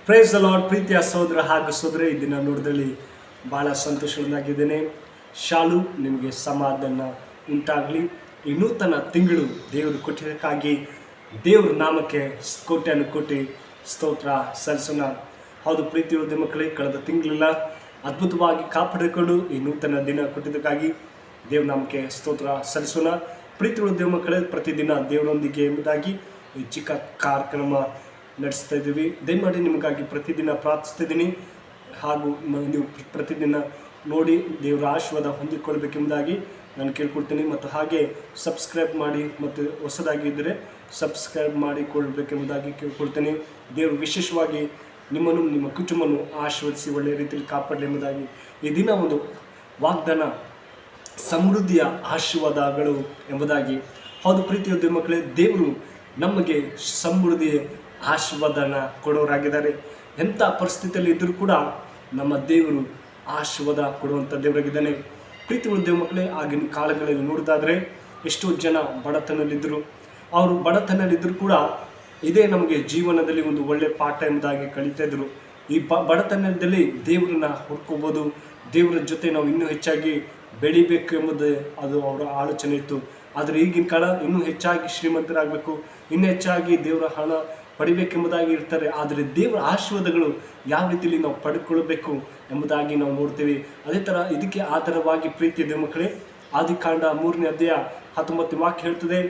Praise the lord. ಪ್ರೀತಿಯ ಸಹೋದರ ಹಾಗೂ ಸಹೋದರಿ, ಈ ದಿನ ನೋಡಿದಲ್ಲಿ ಭಾಳ ಸಂತೋಷವಾಗಿದ್ದೇನೆ. ಶಾಲು ನಿಮಗೆ ಸಮಾಧಾನ ಉಂಟಾಗಲಿ. ಈ ನೂತನ ತಿಂಗಳು ದೇವರು ಕೊಟ್ಟಿದ್ದಕ್ಕಾಗಿ ದೇವ್ರ ನಾಮಕ್ಕೆ ಕೋಟಿ ಸ್ತೋತ್ರ ಸಲ್ಲಿಸೋಣ. ಹೌದು ಪ್ರೀತಿಯ ಮಕ್ಕಳೇ, ಕಳೆದ ತಿಂಗಳೆಲ್ಲ ಅದ್ಭುತವಾಗಿ ಕಾಪಾಡಿಕೊಂಡು ಈ ನೂತನ ದಿನ ಕೊಟ್ಟಿದ್ದಕ್ಕಾಗಿ ದೇವ್ರ ನಾಮಕ್ಕೆ ಸ್ತೋತ್ರ ಸಲ್ಲಿಸೋಣ. ಪ್ರೀತಿಯ ಮಕ್ಕಳೇ, ಪ್ರತಿದಿನ ದೇವರೊಂದಿಗೆ ಎಂಬುದಾಗಿ ಈ ಚಿಕ್ಕ ಕಾರ್ಯಕ್ರಮ ನಡೆಸ್ತಾ ಇದ್ದೀವಿ. ದಯಮಾಡಿ ನಿಮಗಾಗಿ ಪ್ರತಿದಿನ ಪ್ರಾರ್ಥಿಸ್ತಿದ್ದೀನಿ ಹಾಗೂ ನೀವು ಪ್ರತಿದಿನ ನೋಡಿ ದೇವರ ಆಶೀರ್ವಾದ ಹೊಂದಿಕೊಳ್ಬೇಕೆಂಬುದಾಗಿ ನಾನು ಕೇಳ್ಕೊಳ್ತೀನಿ. ಮತ್ತು ಹಾಗೆ ಸಬ್ಸ್ಕ್ರೈಬ್ ಮಾಡಿ ಮತ್ತು ಹೊಸದಾಗಿ ಇದ್ದರೆ ಸಬ್ಸ್ಕ್ರೈಬ್ ಮಾಡಿಕೊಳ್ಬೇಕೆಂಬುದಾಗಿ ಕೇಳ್ಕೊಳ್ತೀನಿ. ದೇವರು ವಿಶೇಷವಾಗಿ ನಿಮ್ಮನ್ನು ನಿಮ್ಮ ಕುಟುಂಬವನ್ನು ಆಶೀರ್ವದಿಸಿ ಒಳ್ಳೆಯ ರೀತಿಯಲ್ಲಿ ಕಾಪಾಡಲಿ ಎಂಬುದಾಗಿ ಈ ದಿನ ಒಂದು ವಾಗ್ದಾನ, ಸಮೃದ್ಧಿಯ ಆಶೀರ್ವಾದಗಳು ಎಂಬುದಾಗಿ. ಹೌದು ಪ್ರೀತಿಯ ಮಕ್ಕಳೇ, ದೇವರು ನಮಗೆ ಸಮೃದ್ಧಿ ಆಶೀರ್ವಾದನ ಕೊಡೋರಾಗಿದ್ದಾರೆ. ಎಂಥ ಪರಿಸ್ಥಿತಿಯಲ್ಲಿ ಇದ್ದರೂ ಕೂಡ ನಮ್ಮ ದೇವರು ಆಶೀರ್ವಾದ ಕೊಡುವಂಥ ದೇವರಾಗಿದ್ದಾನೆ. ಪ್ರೀತಿಯ ಮಕ್ಕಳೇ, ಆಗಿನ ಕಾಲಗಳಲ್ಲಿ ನೋಡೋದಾದರೆ ಎಷ್ಟೋ ಜನ ಬಡತನದಲ್ಲಿದ್ದರು. ಅವರು ಬಡತನದಲ್ಲಿದ್ದರೂ ಕೂಡ ಇದೇ ನಮಗೆ ಜೀವನದಲ್ಲಿ ಒಂದು ಒಳ್ಳೆಯ ಪಾಠ ಎಂಬುದಾಗಿ ಕಲಿತಾ ಇದ್ದರು. ಈ ಬಡತನದಲ್ಲಿ ದೇವರನ್ನ ಹುಡ್ಕೋಬೋದು, ದೇವರ ಜೊತೆ ನಾವು ಇನ್ನೂ ಹೆಚ್ಚಾಗಿ ಬೆಳಿಬೇಕು ಎಂಬುದು ಅದು ಅವರ ಆಲೋಚನೆ ಇತ್ತು. ಆದರೆ ಈಗಿನ ಕಾಲ ಇನ್ನೂ ಹೆಚ್ಚಾಗಿ ಶ್ರೀಮಂತರಾಗಬೇಕು, ಇನ್ನೂ ಹೆಚ್ಚಾಗಿ ದೇವರ ಹಣ ಪಡಿಬೇಕೆಂಬುದಾಗಿ ಇರ್ತಾರೆ. ಆದರೆ ದೇವರ ಆಶೀರ್ವಾದಗಳು ಯಾವ ರೀತಿಯಲ್ಲಿ ನಾವು ಪಡ್ಕೊಳ್ಬೇಕು ಎಂಬುದಾಗಿ ನಾವು ನೋಡ್ತೇವೆ. ಅದೇ ಥರ ಇದಕ್ಕೆ ಆಧಾರವಾಗಿ ಪ್ರೀತಿಯ ಮಕ್ಕಳೇ, ಆದಿಕಾಂಡ 3ನೇ ಅಧ್ಯಾಯ 19 ವಾಕ್ಯ ಹೇಳ್ತದೆ,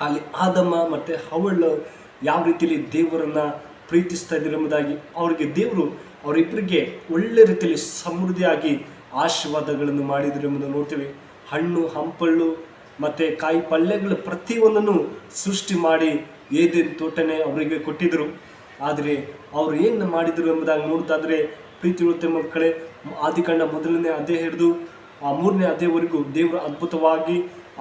ಅಲ್ಲಿ ಆದಮ ಮತ್ತು ಹವ್ವಳು ಯಾವ ರೀತಿಯಲ್ಲಿ ದೇವರನ್ನು ಪ್ರೀತಿಸ್ತಾ ಇದ್ದಾರೆ ಎಂಬುದಾಗಿ. ಅವರಿಗೆ ದೇವರು ಅವರಿಬ್ಬರಿಗೆ ಒಳ್ಳೆ ರೀತಿಯಲ್ಲಿ ಸಮೃದ್ಧಿಯಾಗಿ ಆಶೀರ್ವಾದಗಳನ್ನು ಮಾಡಿದರು ಎಂಬುದನ್ನು ನೋಡ್ತೀವಿ. ಹಣ್ಣು ಹಂಪళ్ళు ಮತ್ತು ಕಾಯಿ ಪಲ್ಯಗಳು ಪ್ರತಿಯೊಂದನ್ನು ಸೃಷ್ಟಿ ಮಾಡಿ ಏದೇನು ತೋಟನೇ ಅವರಿಗೆ ಕೊಟ್ಟಿದ್ದರು. ಆದರೆ ಅವರು ಏನು ಮಾಡಿದರು ಎಂಬುದಾಗಿ ನೋಡ್ತಾದರೆ ಪ್ರೀತಿ ಮಕ್ಕಳೇ, ಆದಿಕಾಂಡ 1ನೇ ಅಧ್ಯಾಯ ಹಿಡಿದು 3ನೇ ಅಧ್ಯಾಯವರೆಗೂ ದೇವರು ಅದ್ಭುತವಾಗಿ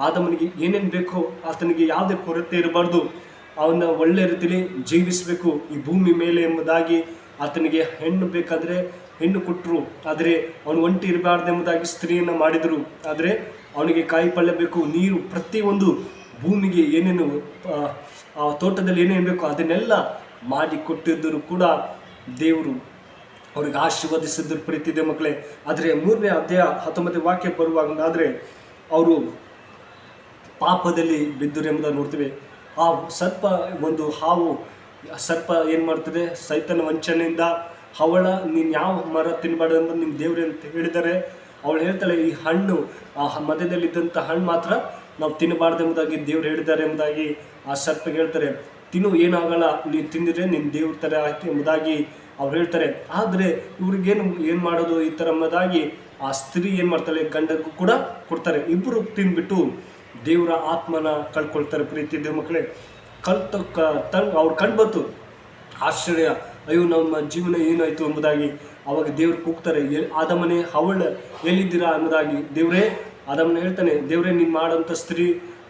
ಆದಮನಿಗೆ ಏನೇನು ಬೇಕೋ, ಆತನಿಗೆ ಯಾವುದೇ ಕೊರತೆ ಇರಬಾರ್ದು, ಅವನ್ನ ಒಳ್ಳೆ ರೀತಿಯಲ್ಲಿ ಜೀವಿಸಬೇಕು ಈ ಭೂಮಿ ಮೇಲೆ ಎಂಬುದಾಗಿ. ಆತನಿಗೆ ಹೆಣ್ಣು ಬೇಕಾದರೆ ಹೆಣ್ಣು ಕೊಟ್ಟರು, ಆದರೆ ಅವನು ಒಂಟಿ ಇರಬಾರ್ದು ಎಂಬುದಾಗಿ ಸ್ತ್ರೀಯನ್ನು ಮಾಡಿದರು. ಆದರೆ ಅವನಿಗೆ ಕಾಯಿ ಪಲ್ಯ ಬೇಕು, ನೀರು, ಪ್ರತಿಯೊಂದು ಭೂಮಿಗೆ ಏನೇನು ತೋಟದಲ್ಲಿ ಏನೇನು ಬೇಕು ಅದನ್ನೆಲ್ಲ ಮಾಡಿ ಕೊಟ್ಟಿದ್ದರೂ ಕೂಡ ದೇವರು ಅವ್ರಿಗೆ ಆಶೀರ್ವದಿಸಿದ್ರು ಪ್ರೀತಿದೆ ಮಕ್ಕಳೇ. ಆದರೆ 3ನೇ ಅಧ್ಯಾಯ 19 ವಾಕ್ಯ ಬರುವಾಗಂದಾದರೆ ಅವರು ಪಾಪದಲ್ಲಿ ಬಿದ್ದರು ಎಂಬುದನ್ನು ನೋಡ್ತೀವಿ. ಆ ಒಂದು ಹಾವು ಸರ್ಪ ಏನು ಮಾಡ್ತದೆ, ಸೈತನ ವಂಚನೆಯಿಂದ ಅವಳ ನೀನು ಯಾವ ಮರ ತಿನ್ನಬಾರ್ದು ಅಂತ ನಿಮ್ಮ ದೇವ್ರು ಅಂತ ಹೇಳಿದ್ದಾರೆ. ಅವಳು ಹೇಳ್ತಾಳೆ, ಈ ಹಣ್ಣು ಮಧ್ಯದಲ್ಲಿದ್ದಂಥ ಹಣ್ಣು ಮಾತ್ರ ನಾವು ತಿನ್ನಬಾರ್ದು ಎಂಬುದಾಗಿ ದೇವ್ರು ಹೇಳಿದ್ದಾರೆ ಎಂಬುದಾಗಿ ಆ ಸರ್ಪಗೆ ಹೇಳ್ತಾರೆ. ತಿನ್ನು, ಏನಾಗಲ್ಲ, ನೀನು ತಿಂದಿದ್ರೆ ನಿನ್ನ ದೇವ್ರ ಥರ ಆಯ್ತು ಎಂಬುದಾಗಿ ಅವ್ರು ಹೇಳ್ತಾರೆ. ಆದರೆ ಏನು ಮಾಡೋದು ಈ ಥರ ಎಂಬುದಾಗಿ ಆ ಸ್ತ್ರೀ ಏನು ಮಾಡ್ತಾಳೆ, ಗಂಡಗೂ ಕೂಡ ಕೊಡ್ತಾರೆ. ಇಬ್ಬರು ತಿಂದ್ಬಿಟ್ಟು ದೇವರ ಆತ್ಮನ ಕಳ್ಕೊಳ್ತಾರೆ. ಪ್ರೀತಿಯ ಮಕ್ಕಳೇ, ಅವ್ರು ಕಂಡು ಆಶ್ಚರ್ಯ, ಅಯ್ಯೋ ನಮ್ಮ ಜೀವನ ಏನಾಯಿತು ಎಂಬುದಾಗಿ. ಅವಾಗ ದೇವ್ರು ಕೂಗ್ತಾರೆ, ಆದಮನೆ ಹವಳು ಎಲ್ಲಿದ್ದೀರಾ ಎಂಬುದಾಗಿ. ದೇವರೇ ಆದಮನ ಹೇಳ್ತಾನೆ, ದೇವರೇ ನೀನು ಮಾಡೋಂಥ ಸ್ತ್ರೀ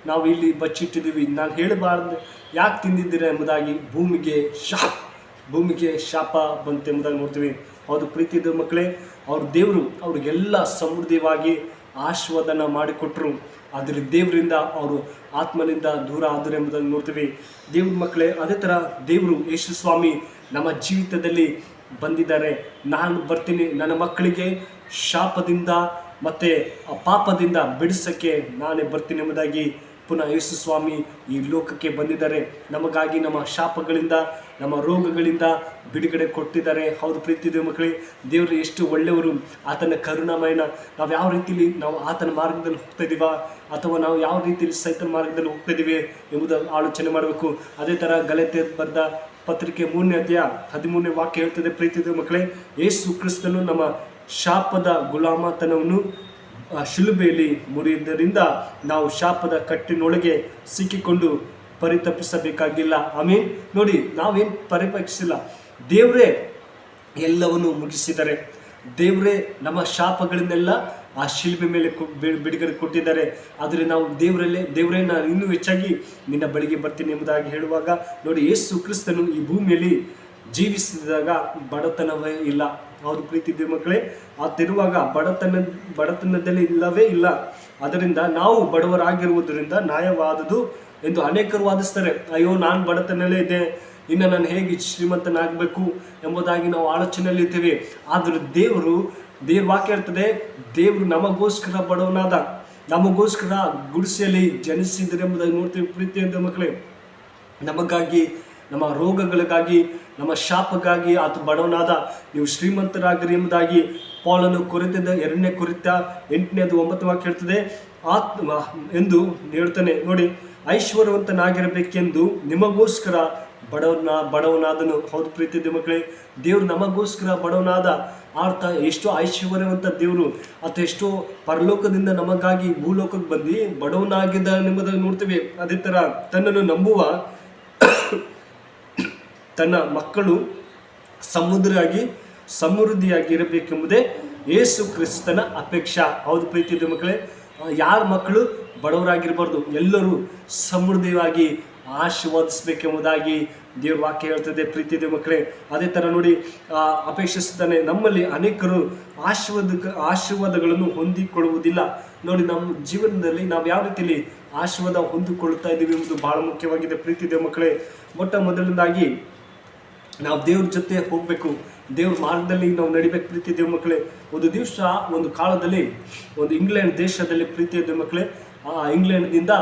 ನಾವು ಇಲ್ಲಿ ಬಚ್ಚಿಟ್ಟಿದ್ದೀವಿ, ನಾನು ಹೇಳಬಾರ್ದು ಯಾಕೆ ತಿಂದಿದ್ದೀರಾ ಎಂಬುದಾಗಿ ಭೂಮಿಗೆ ಶಾಪ ಬಂತು ಎಂಬುದಾಗಿ ನೋಡ್ತೀವಿ. ಹೌದು ಪ್ರೀತಿಯ ಮಕ್ಕಳೇ, ದೇವರು ಅವ್ರಿಗೆಲ್ಲ ಸಮೃದ್ಧಿಯಾಗಿ ಆಶೀರ್ವಾದನ ಮಾಡಿಕೊಟ್ರು. ಆದರೆ ದೇವರಿಂದ ಅವರು ಆತ್ಮನಿಂದ ದೂರ ಆದರು ಎಂಬುದನ್ನು ನೋಡ್ತೀವಿ. ದೇವ್ರ ಮಕ್ಕಳೇ, ಅದೇ ಥರ ದೇವರು ಯೇಸು ಸ್ವಾಮಿ ನಮ್ಮ ಜೀವಿತದಲ್ಲಿ ಬಂದಿದ್ದಾರೆ. ನಾನು ಬರ್ತೀನಿ, ನನ್ನ ಮಕ್ಕಳಿಗೆ ಶಾಪದಿಂದ ಮತ್ತು ಪಾಪದಿಂದ ಬಿಡಿಸೋಕ್ಕೆ ನಾನೇ ಬರ್ತೀನಿ ಎಂಬುದಾಗಿ ಪುನಃ ಯೇಸು ಸ್ವಾಮಿ ಈ ಲೋಕಕ್ಕೆ ಬಂದಿದ್ದಾರೆ. ನಮಗಾಗಿ ನಮ್ಮ ಶಾಪಗಳಿಂದ, ನಮ್ಮ ರೋಗಗಳಿಂದ ಬಿಡುಗಡೆ ಕೊಟ್ಟಿದ್ದಾರೆ. ಹೌದು ಪ್ರೀತಿಯ ಮಕ್ಕಳೇ, ದೇವರು ಎಷ್ಟು ಒಳ್ಳೆಯವರು, ಆತನ ಕರುಣಾಮಯನ. ನಾವು ಯಾವ ರೀತಿಯಲ್ಲಿ ನಾವು ಆತನ ಮಾರ್ಗದಲ್ಲಿ ಹೋಗ್ತಾ ಇದ್ದೀವಾ ಅಥವಾ ನಾವು ಯಾವ ರೀತಿಯಲ್ಲಿ ಸೈತನ ಮಾರ್ಗದಲ್ಲಿ ಹೋಗ್ತಾ ಇದ್ದೀವಿ ಎಂಬುದನ್ನು ಆಲೋಚನೆ ಮಾಡಬೇಕು. ಅದೇ ಥರ ಗಲಾತ್ಯ ಬರೆದ ಪತ್ರಿಕೆ 3ನೇ ಅಧ್ಯಾಯ 13ನೇ ವಾಕ್ಯ ಹೇಳ್ತದೆ, ಪ್ರೀತಿಯ ಮಕ್ಕಳೇ, ಯೇಸು ಕ್ರಿಸ್ತನು ನಮ್ಮ ಶಾಪದ ಗುಲಾಮತನವನ್ನು ಶಿಲುಬೆಯಲ್ಲಿ ಮುರಿಯುವುದರಿಂದ ನಾವು ಶಾಪದ ಕಟ್ಟಿನೊಳಗೆ ಸಿಕ್ಕಿಕೊಂಡು ಪರಿತಪಿಸಬೇಕಾಗಿಲ್ಲ. ಆಮೇಲೆ ನೋಡಿ, ನಾವೇನು ಪರಿಪಕ್ಷಿಸಿಲ್ಲ, ದೇವರೇ ಎಲ್ಲವನ್ನು ಮುಗಿಸಿದ್ದಾರೆ. ದೇವರೇ ನಮ್ಮ ಶಾಪಗಳನ್ನೆಲ್ಲ ಆ ಶಿಲ್ಬೆ ಮೇಲೆ ಬಿಡುಗಡೆ ಕೊಟ್ಟಿದ್ದಾರೆ. ಆದರೆ ನಾವು ದೇವರೇ ನಾನು ಇನ್ನೂ ಹೆಚ್ಚಾಗಿ ನಿನ್ನ ಬಳಿಗೆ ಬರ್ತೀನಿ ಎಂಬುದಾಗಿ ಹೇಳುವಾಗ ನೋಡಿ, ಯೇಸು ಕ್ರಿಸ್ತನು ಈ ಭೂಮಿಯಲ್ಲಿ ಜೀವಿಸಿದಾಗ ಬಡತನವೇ ಇಲ್ಲ. ಅವ್ರ ಪ್ರೀತಿಯ ಮಕ್ಕಳೇ, ಆತಿರುವಾಗ ಬಡತನದಲ್ಲಿ ಇಲ್ಲವೇ ಇಲ್ಲ. ಅದರಿಂದ ನಾವು ಬಡವರಾಗಿರುವುದರಿಂದ ನ್ಯಾಯವಾದುದು ಎಂದು ಅನೇಕರು ವಾದಿಸ್ತಾರೆ. ಅಯ್ಯೋ, ನಾನು ಬಡತನಲ್ಲೇ ಇದ್ದೆ, ಇನ್ನು ನಾನು ಹೇಗೆ ಶ್ರೀಮಂತನಾಗಬೇಕು ಎಂಬುದಾಗಿ ನಾವು ಆಲೋಚನೆಯಲ್ಲಿ ಇರ್ತೀವಿ. ಆದರೆ ದೇವ್ರ ವಾಕ್ಯ ಇರ್ತದೆ, ದೇವರು ನಮಗೋಸ್ಕರ ಬಡವನಾದ, ನಮಗೋಸ್ಕರ ಗುಡಿಸೆಯಲ್ಲಿ ಜನಿಸಿದರೆಂಬುದಾಗಿ ನೋಡ್ತೀವಿ. ಪ್ರೀತಿಯಿಂದ ಮಕ್ಕಳೇ, ನಮಗಾಗಿ, ನಮ್ಮ ರೋಗಗಳಿಗಾಗಿ, ನಮ್ಮ ಶಾಪಕ್ಕಾಗಿ ಆತ ಬಡವನಾದ. ನೀವು ಶ್ರೀಮಂತರಾಗಿರಿ ಎಂಬುದಾಗಿ ಪೌಲನು ಕೊರಿಂಥದ 2 ಕೊರಿಂಥ 8:9 ವಾಕ್ಯ ಹೇಳ್ತದೆ ಎಂದು ಹೇಳ್ತಾನೆ. ನೋಡಿ, ಐಶ್ವರ್ಯವಂತನಾಗಿರಬೇಕೆಂದು ನಿಮಗೋಸ್ಕರ ಬಡವನಾದನು. ಹೌದು ಪ್ರೀತಿಯ ಮಕ್ಕಳೇ, ದೇವ್ರು ನಮಗೋಸ್ಕರ ಬಡವನಾದ. ಅರ್ಥ ಎಷ್ಟು ಐಶ್ವರ್ಯವಂತ ದೇವರು, ಆತ ಎಷ್ಟೋ ಪರಲೋಕದಿಂದ ನಮಗಾಗಿ ಭೂಲೋಕಕ್ಕೆ ಬಂದು ಬಡವನಾಗಿದ್ದ ಎಂಬುದನ್ನು ನೋಡ್ತೀವಿ. ಅದೇ ಥರ ತನ್ನನ್ನು ನಂಬುವ ತನ್ನ ಮಕ್ಕಳು ಸಮೃದ್ಧಿಯಾಗಿ ಇರಬೇಕೆಂಬುದೇ ಯೇಸು ಕ್ರಿಸ್ತನ ಅಪೇಕ್ಷಾ. ಹೌದು ಪ್ರೀತಿಯ ಮಕ್ಕಳೇ, ಯಾರ ಮಕ್ಕಳು ಬಡವರಾಗಿರಬಾರ್ದು, ಎಲ್ಲರೂ ಸಮೃದ್ಧಿಯಾಗಿ ಆಶೀರ್ವದಿಸಬೇಕೆಂಬುದಾಗಿ ದೇವ್ರ ವಾಕ್ಯ ಹೇಳ್ತದೆ. ಪ್ರೀತಿಯ ಮಕ್ಕಳೇ, ಅದೇ ಥರ ನೋಡಿ ಅಪೇಕ್ಷಿಸ್ತಾನೆ. ನಮ್ಮಲ್ಲಿ ಅನೇಕರು ಆಶೀರ್ವಾದಗಳನ್ನು ಹೊಂದಿಕೊಳ್ಳುವುದಿಲ್ಲ. ನೋಡಿ, ನಮ್ಮ ಜೀವನದಲ್ಲಿ ನಾವು ಯಾವ ರೀತಿಯಲ್ಲಿ ಆಶೀರ್ವಾದ ಹೊಂದಿಕೊಳ್ಳುತ್ತಾ ಇದ್ದೀವಿ ಎಂಬುದು ಬಹಳ ಮುಖ್ಯವಾಗಿದೆ. ಪ್ರೀತಿಯ ಮಕ್ಕಳೇ, ಮೊದಲನೇದಾಗಿ ನಾವು ದೇವ್ರ ಜೊತೆ ಹೋಗಬೇಕು, ದೇವ್ರ ಮಾರ್ಗದಲ್ಲಿ ನಾವು ನಡಿಬೇಕು. ಪ್ರೀತಿಯ ಮಕ್ಕಳೇ, ಒಂದು ದಿವಸ ಒಂದು ಕಾಲದಲ್ಲಿ ಒಂದು ಇಂಗ್ಲೆಂಡ್ ದೇಶದಲ್ಲಿ, ಪ್ರೀತಿಯ ಮಕ್ಕಳೇ, ಇಂಗ್ಲೆಂಡ್ನಿಂದ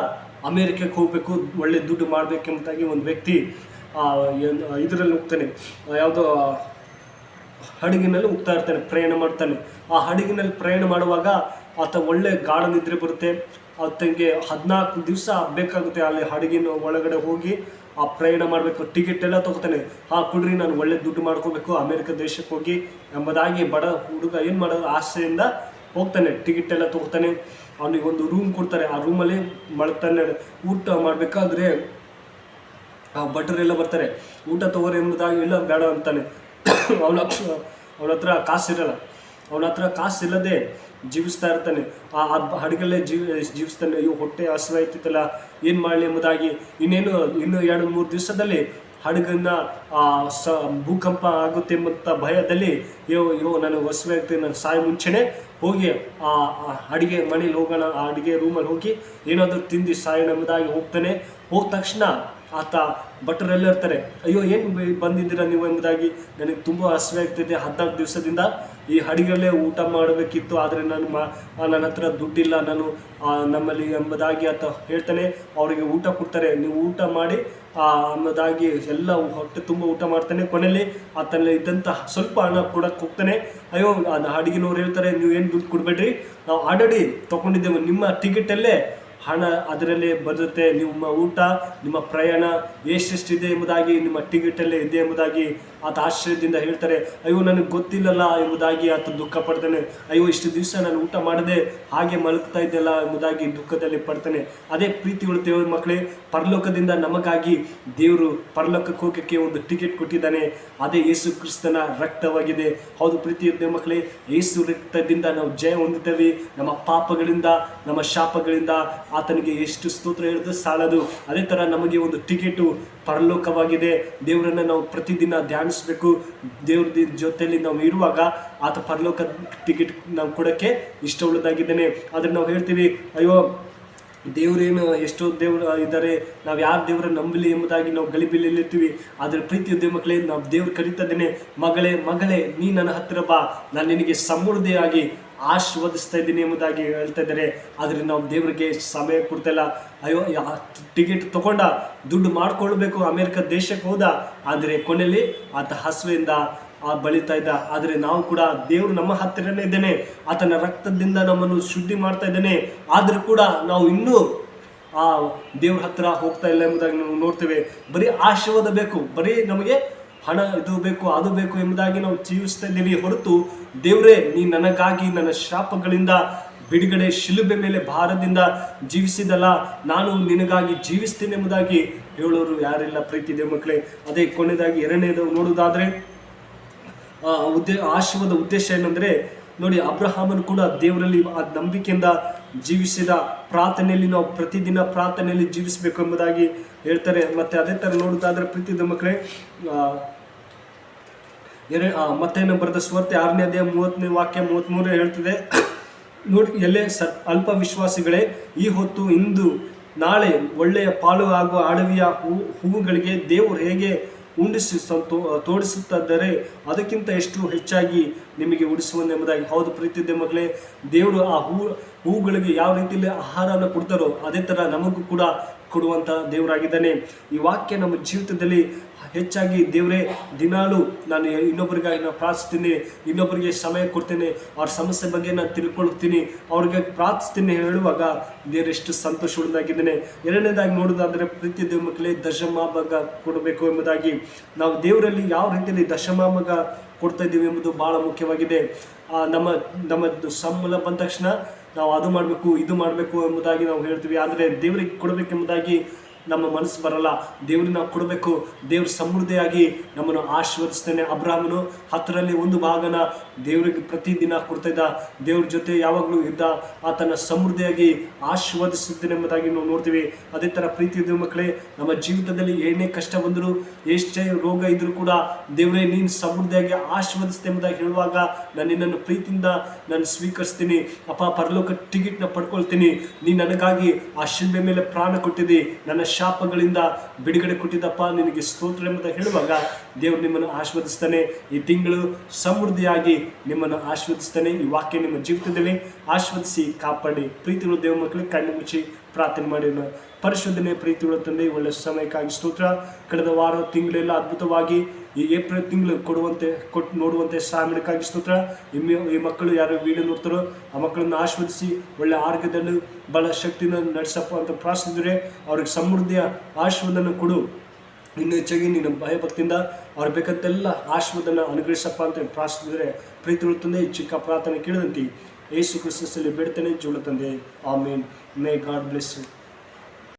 ಅಮೇರಿಕಕ್ಕೆ ಹೋಗಬೇಕು, ಒಳ್ಳೆ ದುಡ್ಡು ಮಾಡಬೇಕೆಂಬುದಾಗಿ ಒಂದು ವ್ಯಕ್ತಿ ಇದರಲ್ಲಿ ಹೋಗ್ತಾನೆ, ಯಾವುದೋ ಹಡಗಿನಲ್ಲಿ ಹೋಗ್ತಾ ಇರ್ತಾನೆ, ಪ್ರಯಾಣ ಮಾಡ್ತಾನೆ. ಆ ಹಡಗಿನಲ್ಲಿ ಪ್ರಯಾಣ ಮಾಡುವಾಗ ಆತ ಒಳ್ಳೆ ಗಾಢ ನಿದ್ರೆ ಬರುತ್ತೆ. ಆತನಿಗೆ 14 ದಿವಸ ಬೇಕಾಗುತ್ತೆ ಅಲ್ಲಿ ಹಡಗಿನ ಒಳಗಡೆ ಹೋಗಿ ಆ ಪ್ರಯಾಣ ಮಾಡಬೇಕು. ಟಿಕೆಟ್ ಎಲ್ಲ ತೊಗೋತಾನೆ. ಕೊಡ್ರಿ, ನಾನು ಒಳ್ಳೆ ದುಡ್ಡು ಮಾಡ್ಕೋಬೇಕು, ಅಮೇರಿಕ ದೇಶಕ್ಕೆ ಹೋಗಿ ಎಂಬುದಾಗಿ ಬಡ ಹುಡುಗ ಏನು ಮಾಡೋದು ಆಸೆಯಿಂದ ಹೋಗ್ತಾನೆ. ಟಿಕೆಟ್ ಎಲ್ಲ ತೊಗೋತಾನೆ. ಅವನಿಗೆ ಒಂದು ರೂಮ್ ಕೊಡ್ತಾರೆ. ಆ ರೂಮಲ್ಲಿ ಮಳ್ತಾನೆ. ಊಟ ಮಾಡಬೇಕಾದ್ರೆ ಭಟ್ರೆಲ್ಲ ಬರ್ತಾರೆ, ಊಟ ತಗೋರಿ ಎಂಬುದಾಗಿ. ಇಲ್ಲ ಬೇಡ ಅಂತಾನೆ. ಅವನ ಹತ್ರ ಕಾಸಿರಲ್ಲ. ಅವನ ಹತ್ರ ಕಾಸಿಲ್ಲದೆ ಜೀವಿಸ್ತಾ ಇರ್ತಾನೆ. ಆ ಹಡಗಲ್ಲೇ ಜೀವಿಸ್ತಾನೆ. ಅಯ್ಯೋ, ಹೊಟ್ಟೆ ಹಸಿವಾಯ್ತಿತ್ತಲ್ಲ, ಏನು ಮಾಡಲಿ ಎಂಬುದಾಗಿ. ಇನ್ನೂ 2-3 ದಿವಸದಲ್ಲಿ ಹಡಗನ್ನ ಭೂಕಂಪ ಆಗುತ್ತೆ ಎಂಬಂಥ ಭಯದಲ್ಲಿ ಅಯ್ಯೋ ನನಗೆ ಹಸಿವಾಗ್ತದೆ, ನಾನು ಸಾಯ ಮುಂಚೆನೇ ಹೋಗಿ ಆ ಅಡುಗೆ ಮನೇಲಿ ಹೋಗೋಣ, ಆ ಅಡುಗೆ ರೂಮಲ್ಲಿ ಹೋಗಿ ಏನಾದರೂ ತಿಂದು ಸಾಯೋಣ ಎಂಬುದಾಗಿ ಹೋಗ್ತಾನೆ. ಹೋದ ತಕ್ಷಣ ಆತ ಭಟ್ರೆಲ್ಲ ಇರ್ತಾರೆ. ಅಯ್ಯೋ, ಏನು ಬಂದಿದ್ದೀರಾ ನೀವು ಎಂಬುದಾಗಿ. ನನಗೆ ತುಂಬ ಹಸಿವೆ ಆಗ್ತಿದೆ, 14 ದಿವಸದಿಂದ ಈ ಅಡುಗೆಯಲ್ಲೇ ಊಟ ಮಾಡಬೇಕಿತ್ತು, ಆದರೆ ನನ್ನ ಹತ್ರ ದುಡ್ಡಿಲ್ಲ, ನಮ್ಮಲ್ಲಿ ಎಂಬುದಾಗಿ ಆತ ಹೇಳ್ತಾನೆ. ಅವರಿಗೆ ಊಟ ಕೊಡ್ತಾರೆ. ನೀವು ಊಟ ಮಾಡಿ ಎಂಬುದಾಗಿ ಎಲ್ಲ ಹೊಟ್ಟೆ ತುಂಬ ಊಟ ಮಾಡ್ತಾನೆ. ಕೊನೆಯಲ್ಲಿ ಆತನಲ್ಲಿ ಇದ್ದಂಥ ಸ್ವಲ್ಪ ಹಣ ಕೊಡಕ್ಕೆ ಹೋಗ್ತಾನೆ. ಅಯ್ಯೋ, ಅಡುಗೆನವ್ರು ಹೇಳ್ತಾರೆ, ನೀವು ಏನು ದುಡ್ಡು ಕೊಡಬೇಡ್ರಿ, ನಾವು ಆಲ್ರೆಡಿ ತೊಗೊಂಡಿದ್ದೇವೆ, ನಿಮ್ಮ ಟಿಕೆಟಲ್ಲೇ ಹಣ ಅದರಲ್ಲೇ ಬರುತ್ತೆ, ನಿಮ್ಮ ಊಟ, ನಿಮ್ಮ ಪ್ರಯಾಣ ಎಷ್ಟೆಷ್ಟಿದೆ ಎಂಬುದಾಗಿ ನಿಮ್ಮ ಟಿಕೆಟಲ್ಲೇ ಇದೆ ಎಂಬುದಾಗಿ ಆತ ಆಶ್ಚರ್ಯದಿಂದ ಹೇಳ್ತಾರೆ. ಅಯ್ಯೋ, ನನಗೆ ಗೊತ್ತಿಲ್ಲಲ್ಲ ಎಂಬುದಾಗಿ ಆತ ದುಃಖ ಪಡ್ತಾನೆ. ಅಯ್ಯೋ, ಇಷ್ಟು ದಿವಸ ನಾನು ಊಟ ಮಾಡದೆ ಹಾಗೆ ಮಲಗ್ತಾ ಇದ್ದೆಲ್ಲ ಎಂಬುದಾಗಿ ದುಃಖದಲ್ಲಿ ಪಡ್ತಾನೆ. ಅದೇ ಪ್ರೀತಿಗಳು ದೇವ್ರ ಮಕ್ಕಳೇ, ಪರಲೋಕದಿಂದ ನಮಗಾಗಿ ದೇವರು ಪರಲೋಕಕ್ಕೆ ಹೋಗೋಕ್ಕೆ ಒಂದು ಟಿಕೆಟ್ ಕೊಟ್ಟಿದ್ದಾನೆ. ಅದೇ ಯೇಸು ಕ್ರಿಸ್ತನ ರಕ್ತವಾಗಿದೆ. ಹೌದು ಪ್ರೀತಿಯ ದೇವ್ರ ಮಕ್ಕಳೇ, ಯೇಸು ರಕ್ತದಿಂದ ನಾವು ಜಯ ಹೊಂದುತ್ತೇವೆ. ನಮ್ಮ ಪಾಪಗಳಿಂದ, ನಮ್ಮ ಶಾಪಗಳಿಂದ ಆತನಿಗೆ ಎಷ್ಟು ಸ್ತೋತ್ರ ಹೇಳಿದ್ರು ಸಾಲದು. ಅದೇ ಥರ ನಮಗೆ ಒಂದು ಟಿಕೆಟು ಪರಲೋಕವಾಗಿದೆ. ದೇವರನ್ನು ನಾವು ಪ್ರತಿದಿನ ಧ್ಯಾನಿಸಬೇಕು. ದೇವ್ರ ಜೊತೆಯಲ್ಲಿ ನಾವು ಇರುವಾಗ ಆತ ಪರಲೋಕ ಟಿಕೆಟ್ ನಾವು ಕೊಡೋಕ್ಕೆ ಇಷ್ಟವುಳ್ಳದಾಗಿದ್ದಾನೆ. ಆದರೆ ನಾವು ಹೇಳ್ತೀವಿ, ಅಯ್ಯೋ ದೇವರೇನು ಎಷ್ಟೋ ದೇವರು ಇದ್ದಾರೆ, ನಾವು ಯಾರು ದೇವರ ನಂಬಲಿ ಎಂಬುದಾಗಿ ನಾವು ಗಲಿಬಿಲಿರ್ತೀವಿ. ಆದರೆ ಪ್ರೀತಿಯ ದೇವ ಮಕ್ಕಳೇ, ನಾವು ದೇವ್ರು ಕರೀತಾ ಇದ್ದೇನೆ, ಮಗಳೇ ನೀ ನನ್ನ ಹತ್ತಿರ ಬಾ, ನಾನು ನಿನಗೆ ಸಮೃದ್ಧಿಯಾಗಿ ಆಶೀರ್ವದಿಸ್ತಾ ಇದ್ದೀನಿ ಎಂಬುದಾಗಿ ಹೇಳ್ತಾ ಇದ್ದಾರೆ. ಆದರೆ ನಾವು ದೇವರಿಗೆ ಸಮಯ ಕೊಡ್ತಾಯಿಲ್ಲ. ಅಯ್ಯೋ, ಟಿಕೆಟ್ ತೊಗೊಂಡ, ದುಡ್ಡು ಮಾಡ್ಕೊಳ್ಬೇಕು, ಅಮೇರಿಕ ದೇಶಕ್ಕೆ ಹೋದ, ಆದರೆ ಕೊನೆಯಲ್ಲಿ ಆತ ಹಸುವೆಯಿಂದ ಬಳಿತಾ ಇದ್ದ. ಆದರೆ ನಾವು ಕೂಡ ದೇವರು ನಮ್ಮ ಹತ್ತಿರನೇ ಇದ್ದೇನೆ, ಆತನ ರಕ್ತದಿಂದ ನಮ್ಮನ್ನು ಶುದ್ಧಿ ಮಾಡ್ತಾ ಇದ್ದೇನೆ. ಆದರೂ ಕೂಡ ನಾವು ಇನ್ನೂ ಆ ದೇವ್ರ ಹತ್ತಿರ ಹೋಗ್ತಾ ಇಲ್ಲ ಎಂಬುದಾಗಿ ನಾವು ನೋಡ್ತೇವೆ. ಬರೀ ಆಶೀರ್ವಾದ ಬೇಕು, ಬರೀ ನಮಗೆ ಹಣ ಇದು ಬೇಕು ಅದು ಬೇಕು ಎಂಬುದಾಗಿ ನಾವು ಜೀವಿಸ್ತಾ ಇದ್ದೀವಿ ಹೊರತು, ದೇವರೇ ನೀ ನನಗಾಗಿ ನನ್ನ ಶಾಪಗಳಿಂದ ಬಿಡುಗಡೆ, ಶಿಲುಬೆ ಮೇಲೆ ಭಾರದಿಂದ ಜೀವಿಸಿದಲ್ಲ, ನಾನು ನಿನಗಾಗಿ ಜೀವಿಸ್ತೀನಿ ಎಂಬುದಾಗಿ ಹೇಳೋರು ಯಾರಿಲ್ಲ ಪ್ರೀತಿದೆ ಮಕ್ಕಳೇ. ಅದೇ ಕೊನೆಯದಾಗಿ ಎರಡನೇದು ನೋಡುವುದಾದರೆ ಆಶೀರ್ವಾದ ಉದ್ದೇಶ ಏನಂದರೆ, ನೋಡಿ, ಅಬ್ರಹಾಮನು ಕೂಡ ದೇವರಲ್ಲಿ ಆ ನಂಬಿಕೆಯಿಂದ ಜೀವಿಸಿದ. ಪ್ರಾರ್ಥನೆಯಲ್ಲಿ ನಾವು ಪ್ರತಿದಿನ ಪ್ರಾರ್ಥನೆಯಲ್ಲಿ ಜೀವಿಸಬೇಕು ಎಂಬುದಾಗಿ ಹೇಳ್ತಾರೆ. ಮತ್ತು ಅದೇ ಥರ ನೋಡುವುದಾದರೆ ಪ್ರೀತಿದ ಮಕ್ಕಳೇ, ಮತ್ತೇನು ಬರೆದ ಸುವಾರ್ತೆ 6ನೇ ಅಧ್ಯಾಯ 30ನೇ ವಾಕ್ಯ 33 ಹೇಳ್ತಿದೆ. ನೋಡಿ, ಎಲ್ಲೇ ಅಲ್ಪ ವಿಶ್ವಾಸಿಗಳೇ, ಈ ಹೊತ್ತು ಇಂದು ನಾಳೆ ಒಳ್ಳೆಯ ಪಾಲು ಆಗುವ ಅಡವಿಯ ಹೂವುಗಳಿಗೆ ದೇವರು ಹೇಗೆ ಉಂಡಿಸಿ ತೋಡಿಸುತ್ತಿದ್ದರೆ ಅದಕ್ಕಿಂತ ಎಷ್ಟು ಹೆಚ್ಚಾಗಿ ನಿಮಗೆ ಉಡಿಸುವನೆಂಬುದಾಗಿ. ಹೌದು ಪ್ರೀತಿಯ ಮಗಳೇ, ದೇವರು ಆ ಹೂಗಳಿಗೆ ಯಾವ ರೀತಿಯಲ್ಲಿ ಆಹಾರವನ್ನು ಕೊಡ್ತಾರೋ ಅದೇ ಥರ ನಮಗೂ ಕೂಡ ಕೊಡುವಂಥ ದೇವರಾಗಿದ್ದಾನೆ. ಈ ವಾಕ್ಯ ನಮ್ಮ ಜೀವಿತದಲ್ಲಿ ಹೆಚ್ಚಾಗಿ ದೇವರೇ ದಿನಾಲು ನಾನು ಇನ್ನೊಬ್ಬರಿಗಾಗಿ ನಾನು ಪ್ರಾರ್ಥಿಸ್ತೀನಿ, ಇನ್ನೊಬ್ಬರಿಗೆ ಸಮಯ ಕೊಡ್ತೇನೆ, ಅವ್ರ ಸಮಸ್ಯೆ ಬಗ್ಗೆ ನಾನು ತಿಳ್ಕೊಳ್ತೀನಿ, ಅವ್ರಿಗೆ ಪ್ರಾರ್ಥಿಸ್ತೀನಿ ಹೇಳುವಾಗ ದೇವರು ಎಷ್ಟು ಸಂತೋಷವಾಗಿದ್ದಾನೆ. ಎರಡನೇದಾಗಿ ನೋಡೋದಾದರೆ ಪ್ರೀತಿಯ ದೇವ ಮಕ್ಕಳೇ, ದಶಮಾಭಾಗ ಕೊಡಬೇಕು ಎಂಬುದಾಗಿ. ನಾವು ದೇವರಲ್ಲಿ ಯಾವ ರೀತಿಯಲ್ಲಿ ದಶಮಾಭಾಗ ಕೊಡ್ತಾ ಇದ್ದೀವಿ ಎಂಬುದು ಭಾಳ ಮುಖ್ಯವಾಗಿದೆ. ನಮ್ಮ ಸಂಬಳ ಬಂದ ತಕ್ಷಣ ನಾವು ಅದು ಮಾಡಬೇಕು ಇದು ಮಾಡಬೇಕು ಎಂಬುದಾಗಿ ನಾವು ಹೇಳ್ತೀವಿ, ಆದರೆ ದೇವರಿಗೆ ಕೊಡಬೇಕೆಂಬುದಾಗಿ ನಮ್ಮ ಮನಸ್ಸು ಬರಲ್ಲ. ದೇವ್ರಿಗೆ ನಾವು ಕೊಡಬೇಕು. ದೇವ್ರ ಸಮೃದ್ಧಿಯಾಗಿ ನಮ್ಮನ್ನು ಆಶೀರ್ವದಿಸ್ತಾನೆ. ಅಬ್ರಾಹ್ಮನು 10ರಲ್ಲಿ 1 ಭಾಗನ ದೇವರಿಗೆ ಪ್ರತಿದಿನ ಕೊಡ್ತಾ ಇದ್ದ, ದೇವ್ರ ಜೊತೆ ಯಾವಾಗಲೂ ಇದ್ದ, ಆತನ ಸಮೃದ್ಧಿಯಾಗಿ ಆಶೀರ್ವದಿಸುತ್ತೇನೆ ಎಂಬುದಾಗಿ ನಾವು ನೋಡ್ತೀವಿ. ಅದೇ ಥರ ಪ್ರೀತಿಯ ಮಕ್ಕಳೇ, ನಮ್ಮ ಜೀವಿತದಲ್ಲಿ ಏನೇ ಕಷ್ಟ ಬಂದರೂ, ಎಷ್ಟೇ ರೋಗ ಇದ್ರೂ ಕೂಡ ದೇವರೇ ನೀನು ಸಮೃದ್ಧಿಯಾಗಿ ಆಶೀರ್ವದಿಸ್ತೆ ಎಂಬುದಾಗಿ ಹೇಳುವಾಗ ನಾನು ನಿನ್ನನ್ನು ಪ್ರೀತಿಯಿಂದ ನಾನು ಸ್ವೀಕರಿಸ್ತೀನಿ. ಅಪ್ಪ, ಪರಲೋಕ ಟಿಕೆಟ್ನ ಪಡ್ಕೊಳ್ತೀನಿ. ನೀನು ನನಗಾಗಿ ಆ ಶಿಲ್ಬೆ ಮೇಲೆ ಪ್ರಾಣ ಕೊಟ್ಟಿದ್ದಿ, ನನ್ನ ಶಾಪಗಳಿಂದ ಬಿಡುಗಡೆ ಕೊಟ್ಟಿದ್ದಪ್ಪ, ನಿನಗೆ ಸ್ತೋತ್ರ ಎಂಬುದಾಗಿ ಹೇಳುವಾಗ ದೇವರು ನಿಮ್ಮನ್ನು ಆಶೀರ್ವದಿಸ್ತಾನೆ. ಈ ತಿಂಗಳು ಸಮೃದ್ಧಿಯಾಗಿ ನಿಮ್ಮನ್ನು ಆಶೀರ್ವದಿಸ್ತಾನೆ. ಈ ವಾಕ್ಯ ನಿಮ್ಮ ಜೀವಿತದಲ್ಲಿ ಆಶೀರ್ವದಿಸಿ ಕಾಪಾಡಿ. ಪ್ರೀತಿಗಳು ದೇವ ಮಕ್ಕಳಿಗೆ ಕಣ್ಣು ಮುಚ್ಚಿ ಪ್ರಾರ್ಥನೆ ಮಾಡಿರೋಣ. ಪರಿಶುದ್ಧನೆ ಪ್ರೀತಿಗಳ ತಂದೆ, ಒಳ್ಳೆ ಸಮಯಕ್ಕಾಗಿ ಸ್ತೋತ್ರ. ಕಳೆದ ವಾರ ತಿಂಗಳೆಲ್ಲ ಅದ್ಭುತವಾಗಿ ಈ ಏಪ್ರಿಲ್ ತಿಂಗಳು ನೋಡುವಂತೆ ಸಹಾಯಕ್ಕಾಗಿ ಸ್ತೋತ್ರ. ಈ ಮಕ್ಕಳು ಯಾರು ವಿಡಿಯೋ ನೋಡ್ತಾರೋ ಆ ಮಕ್ಕಳನ್ನು ಆಶೀರ್ವದಿಸಿ ಒಳ್ಳೆ ಆರೋಗ್ಯದಲ್ಲೂ ಬಲ ಶಕ್ತಿನ ನಡೆಸಪ್ಪ ಅಂತ ಪ್ರಾರ್ಥಿಸಿದರೆ ಅವ್ರಿಗೆ ಸಮೃದ್ಧಿಯ ಆಶೀರ್ವಾದನ ಕೊಡು. ಇನ್ನು ಹೆಚ್ಚಾಗಿ ನೀನು ಭಯಭಕ್ತಿಯಿಂದ ಅವ್ರು ಬೇಕಂತೆಲ್ಲ ಆಶೀರ್ವಾದನ ಅನುಗ್ರಹಿಸಪ್ಪ ಅಂತ ಪ್ರಾರ್ಥಿಸಿದರೆ ಪ್ರೀತಿಗಳ ತಂದೆ ಈ ಚಿಕ್ಕ ಪ್ರಾರ್ಥನೆ ಕೇಳಿದಂತೆ ಯೇಸು ಕ್ರಿಸ್ತನಲ್ಲಿ ಬೇಡ್ತಾನೆ ಜೀವ ತಂದೆ. Amen. May god bless you.